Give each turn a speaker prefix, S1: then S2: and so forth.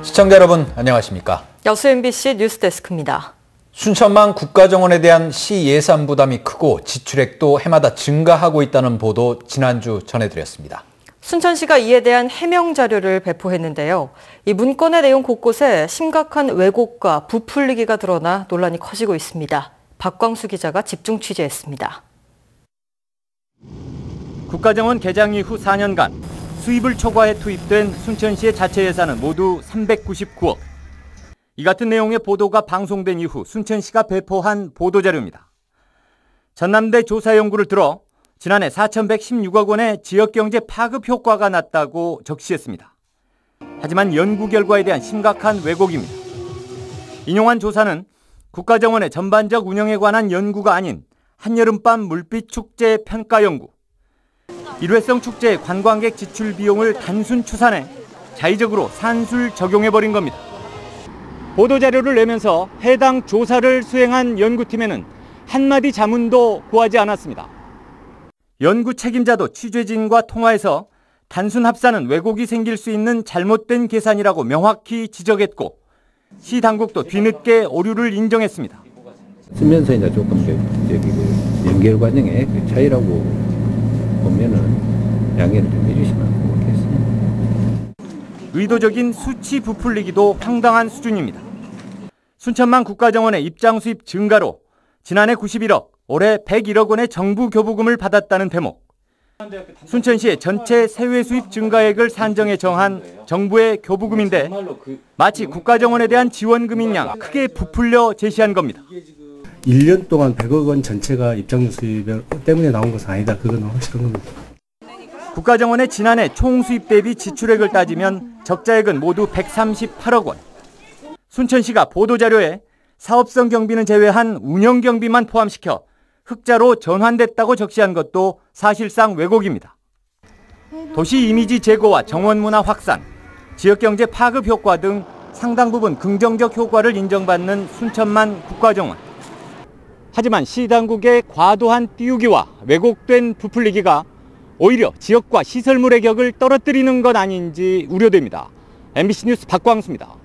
S1: 시청자 여러분 안녕하십니까?
S2: 여수 MBC 뉴스데스크입니다.
S1: 순천만 국가정원에 대한 시 예산 부담이 크고 지출액도 해마다 증가하고 있다는 보도 지난주 전해드렸습니다.
S2: 순천시가 이에 대한 해명 자료를 배포했는데요. 이 문건의 내용 곳곳에 심각한 왜곡과 부풀리기가 드러나 논란이 커지고 있습니다. 박광수 기자가 집중 취재했습니다.
S3: 국가정원 개장 이후 4년간 수입을 초과해 투입된 순천시의 자체 예산은 모두 399억. 이 같은 내용의 보도가 방송된 이후 순천시가 배포한 보도자료입니다. 전남대 조사 연구를 들어 지난해 4,116억 원의 지역경제 파급 효과가 났다고 적시했습니다. 하지만 연구 결과에 대한 심각한 왜곡입니다. 인용한 조사는 국가정원의 전반적 운영에 관한 연구가 아닌 한여름밤 물빛 축제 평가 연구, 일회성 축제의 관광객 지출 비용을 단순 추산해 자의적으로 산술 적용해버린 겁니다. 보도자료를 내면서 해당 조사를 수행한 연구팀에는 한마디 자문도 구하지 않았습니다. 연구 책임자도 취재진과 통화해서 단순 합산은 왜곡이 생길 수 있는 잘못된 계산이라고 명확히 지적했고 시 당국도 뒤늦게 오류를 인정했습니다.
S4: 쓰면서 이제 조금 연결 과정에 차이라고 보면은 양해를 좀 해주시면 고맙겠습니다.
S3: 의도적인 수치 부풀리기도 황당한 수준입니다. 순천만 국가정원의 입장 수입 증가로 지난해 91억, 올해 101억 원의 정부 교부금을 받았다는 대목. 순천시의 전체 세외 수입 증가액을 산정해 정한 정부의 교부금인데 마치 국가정원에 대한 지원금인 양 크게 부풀려 제시한 겁니다.
S5: 1년 동안 100억 원 전체가 입장 수입 때문에 나온 것은 아니다. 그건 확실한 겁니다.
S3: 국가정원의 지난해 총 수입 대비 지출액을 따지면 적자액은 모두 138억 원. 순천시가 보도자료에 사업성 경비는 제외한 운영 경비만 포함시켜 흑자로 전환됐다고 적시한 것도 사실상 왜곡입니다. 도시 이미지 제고와 정원 문화 확산, 지역경제 파급 효과 등 상당 부분 긍정적 효과를 인정받는 순천만 국가정원. 하지만 시 당국의 과도한 띄우기와 왜곡된 부풀리기가 오히려 지역과 시설물의 격을 떨어뜨리는 것 아닌지 우려됩니다. MBC 뉴스 박광수입니다.